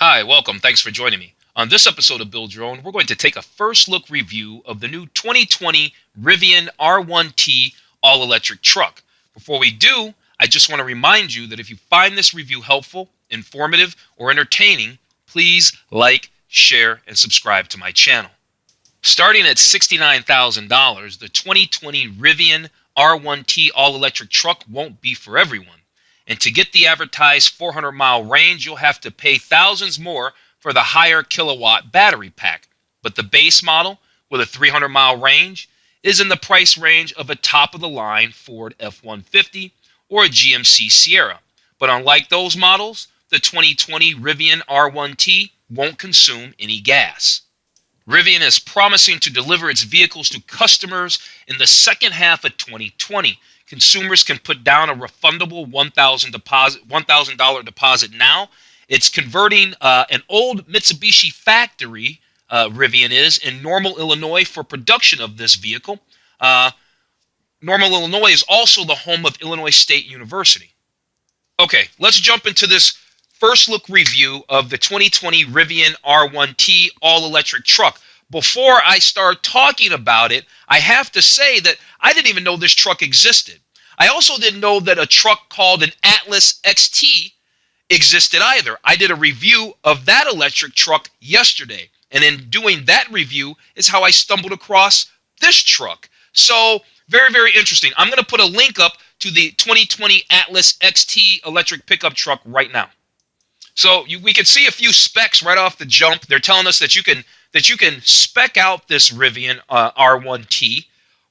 Hi, welcome. Thanks for joining me. On this episode of Build Your Own, we're going to take a first look review of the new 2020 Rivian R1T All-Electric Truck. Before we do, I just want to remind you that if you find this review helpful, informative, or entertaining, please like, share, and subscribe to my channel. Starting at $69,000, the 2020 Rivian R1T All-Electric Truck won't be for everyone. And to get the advertised 400-mile range, you'll have to pay thousands more for the higher kilowatt battery pack. But the base model with a 300-mile range is in the price range of a top-of-the-line Ford F-150 or a GMC Sierra. But unlike those models, the 2020 Rivian R1T won't consume any gas. Rivian is promising to deliver its vehicles to customers in the second half of 2020. Consumers can put down a refundable $1,000 deposit now. It's converting an old Mitsubishi factory, Rivian is, in Normal, Illinois for production of this vehicle. Normal, Illinois is also the home of Illinois State University. Okay, let's jump into this first look review of the 2020 Rivian R1T All-Electric Truck. Before I start talking about it, I have to say that I didn't even know this truck existed. I also didn't know that a truck called an Atlas XT existed either. I did a review of that electric truck yesterday, and in doing that review is how I stumbled across this truck. So, very, very interesting. I'm going to put a link up to the 2020 Atlas XT electric pickup truck right now. So we can see a few specs right off the jump. They're telling us that you can spec out this Rivian R1T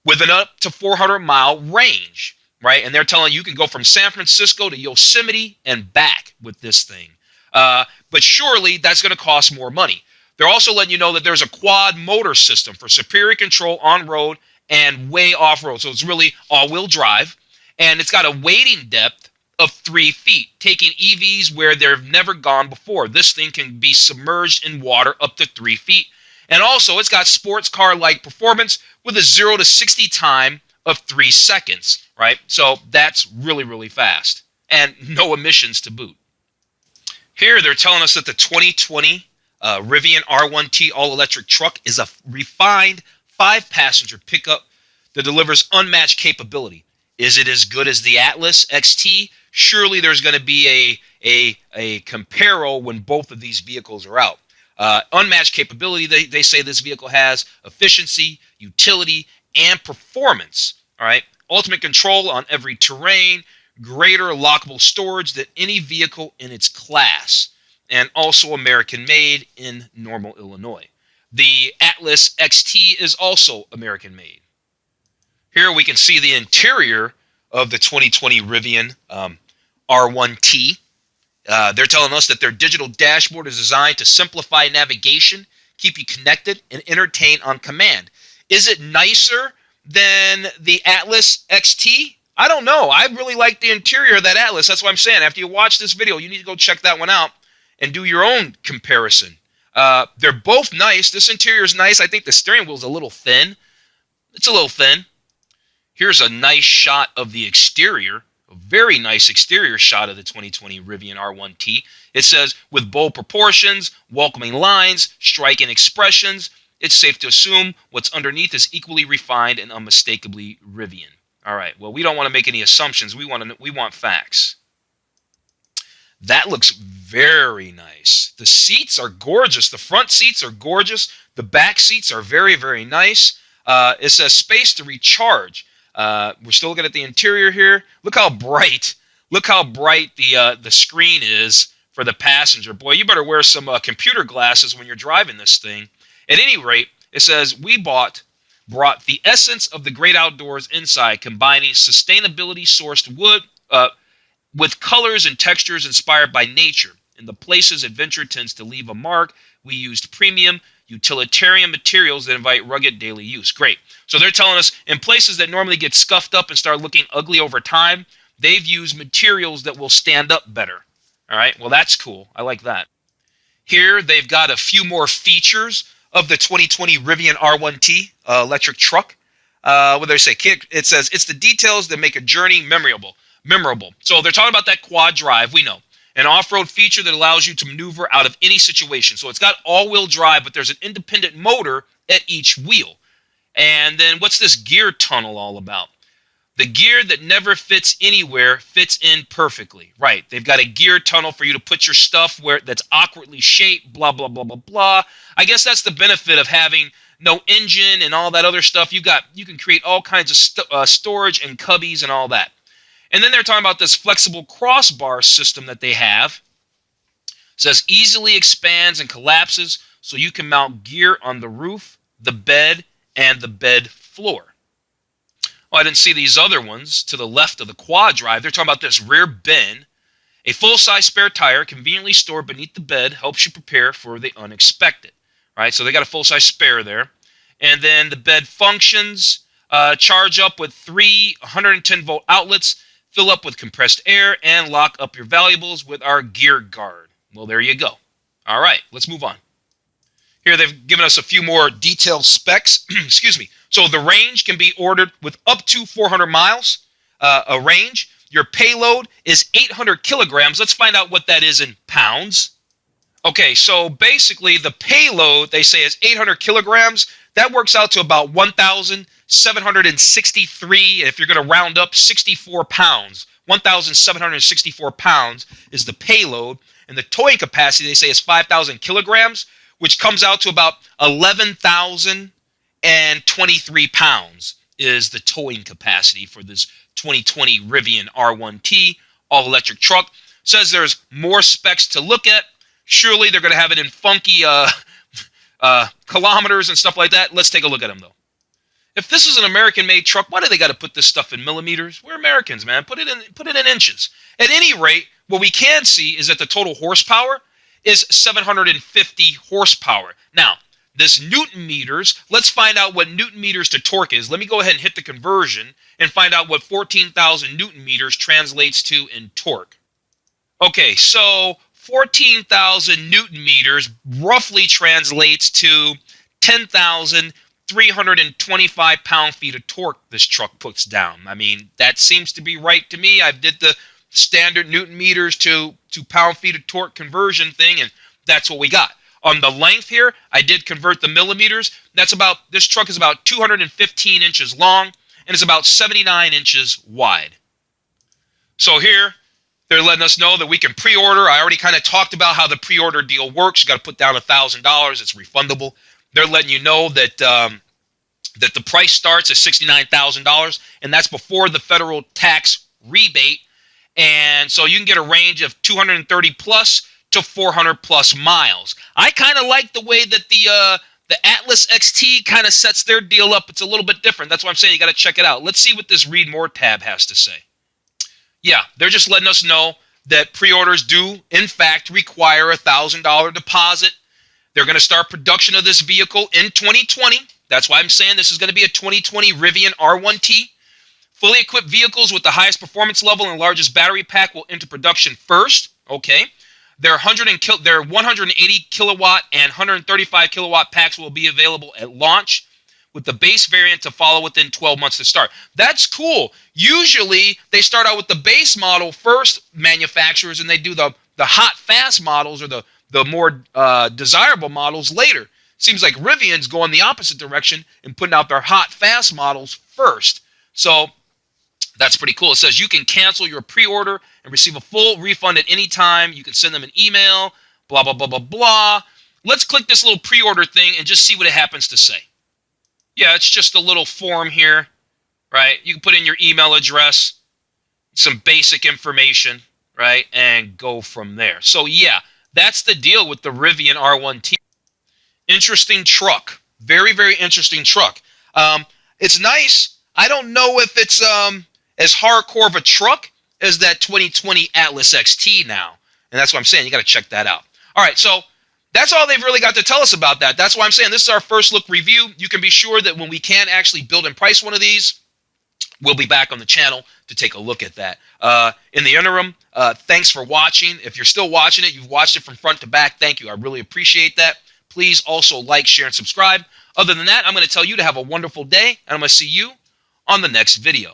with an up to 400-mile range, right? And they're telling you can go from San Francisco to Yosemite and back with this thing. But surely that's going to cost more money. They're also letting you know that there's a quad motor system for superior control on-road and way off-road. So it's really all-wheel drive. And it's got a weighting depth of 3 feet, taking EVs where they've never gone before. This thing can be submerged in water up to 3 feet. And also, it's got sports car-like performance with a 0 to 60 time of 3 seconds, right? So that's really, really fast. And no emissions to boot. Here, they're telling us that the 2020 Rivian R1T All-Electric Truck is a refined 5-passenger pickup that delivers unmatched capability. Is it as good as the Atlas XT? Surely there's going to be a comparo when both of these vehicles are out. Unmatched capability, they say this vehicle has efficiency, utility, and performance. All right, ultimate control on every terrain, greater lockable storage than any vehicle in its class, and also American-made in Normal, Illinois. The Atlas XT is also American-made. Here we can see the interior of the 2020 Rivian R1T. They're telling us that their digital dashboard is designed to simplify navigation, keep you connected, and entertain on command. Is it nicer than the Atlas XT? I don't know. I really like the interior of that Atlas. That's what I'm saying. After you watch this video, you need to go check that one out and do your own comparison. They're both nice. This interior is nice. I think the steering wheel is a little thin. It's a little thin. Here's a nice shot of the exterior, a very nice exterior shot of the 2020 Rivian R1T. It says, with bold proportions, welcoming lines, striking expressions, it's safe to assume what's underneath is equally refined and unmistakably Rivian. All right, well, we don't want to make any assumptions. We want facts. That looks very nice. The seats are gorgeous. The front seats are gorgeous. The back seats are very, very nice. It says space to recharge. We're still looking at the interior here. Look how bright the screen is for the passenger. Boy, you better wear some computer glasses when you're driving this thing. At any rate, it says we brought the essence of the great outdoors inside, combining sustainability sourced wood with colors and textures inspired by nature. In the places adventure tends to leave a mark, we used premium utilitarian materials that invite rugged daily use. Great. So they're telling us in places that normally get scuffed up and start looking ugly over time, they've used materials that will stand up better. All right. Well, that's cool. I like that. Here, they've got a few more features of the 2020 Rivian R1T electric truck. What do they say? It says, it's the details that make a journey memorable. So they're talking about that quad drive. We know. An off-road feature that allows you to maneuver out of any situation. So it's got all-wheel drive, but there's an independent motor at each wheel. And then what's this gear tunnel all about? The gear that never fits anywhere fits in perfectly. Right, they've got a gear tunnel for you to put your stuff where that's awkwardly shaped, blah, blah, blah, blah, blah. I guess that's the benefit of having no engine and all that other stuff. You can create all kinds of storage and cubbies and all that. And then they're talking about this flexible crossbar system that they have. It says easily expands and collapses so you can mount gear on the roof, the bed, and the bed floor. Well, I didn't see these other ones to the left of the quad drive. They're talking about this rear bin. A full-size spare tire conveniently stored beneath the bed helps you prepare for the unexpected. Right, so they got a full-size spare there. And then the bed functions, charge up with 3 110-volt outlets, fill up with compressed air, and lock up your valuables with our gear guard. Well, there you go. All right, let's move on. Here they've given us a few more detailed specs. Excuse me. So the range can be ordered with up to 400 miles a range. Your payload is 800 kilograms. Let's find out what that is in pounds. Okay, so basically the payload, they say, is 800 kilograms. That works out to about 1,763, if you're going to round up, 64 pounds. 1,764 pounds is the payload. And the towing capacity, they say, is 5,000 kilograms, which comes out to about 11,023 pounds is the towing capacity for this 2020 Rivian R1T all-electric truck. Says there's more specs to look at. Surely they're going to have it in funky kilometers and stuff like that. Let's take a look at them, though. If this is an American-made truck, why do they got to put this stuff in millimeters? We're Americans, man. Put it in inches. At any rate, what we can see is that the total horsepower is 750 horsepower. Now, this Newton meters, let's find out what Newton meters to torque is. Let me go ahead and hit the conversion and find out what 14,000 Newton meters translates to in torque. Okay, so 14,000 Newton meters roughly translates to 10,325 pound-feet of torque this truck puts down. I mean, that seems to be right to me. I did the standard Newton meters to pound-feet of torque conversion thing, and that's what we got. On the length here, I did convert the millimeters. This truck is about 215 inches long, and it's about 79 inches wide. So here, they're letting us know that we can pre-order. I already kind of talked about how the pre-order deal works. You got to put down $1,000. It's refundable. They're letting you know that that the price starts at $69,000, and that's before the federal tax rebate. And so you can get a range of 230 plus to 400 plus miles. I kind of like the way that the Atlas XT kind of sets their deal up. It's a little bit different. That's why I'm saying you got to check it out. Let's see what this Read More tab has to say. Yeah, they're just letting us know that pre-orders do, in fact, require a $1,000 deposit. They're going to start production of this vehicle in 2020. That's why I'm saying this is going to be a 2020 Rivian R1T. Fully equipped vehicles with the highest performance level and largest battery pack will enter production first. Okay. Their 180 kilowatt and 135 kilowatt packs will be available at launch, with the base variant to follow within 12 months to start. That's cool. Usually, they start out with the base model first, manufacturers, and they do the hot, fast models or the more desirable models later. Seems like Rivian's going the opposite direction and putting out their hot, fast models first. So that's pretty cool. It says you can cancel your pre-order and receive a full refund at any time. You can send them an email, blah, blah, blah, blah, blah. Let's click this little pre-order thing and just see what it happens to say. Yeah, it's just a little form here, right? You can put in your email address, some basic information, right, and go from there. So, yeah, that's the deal with the Rivian R1T. Interesting truck. Very, very interesting truck. It's nice. I don't know if it's as hardcore of a truck as that 2020 Atlas XT now. And that's what I'm saying. You got to check that out. All right, so that's all they've really got to tell us about that. That's why I'm saying this is our first look review. You can be sure that when we can actually build and price one of these, we'll be back on the channel to take a look at that. In the interim, thanks for watching. If you're still watching it, you've watched it from front to back, thank you. I really appreciate that. Please also like, share, and subscribe. Other than that, I'm going to tell you to have a wonderful day, and I'm going to see you on the next video.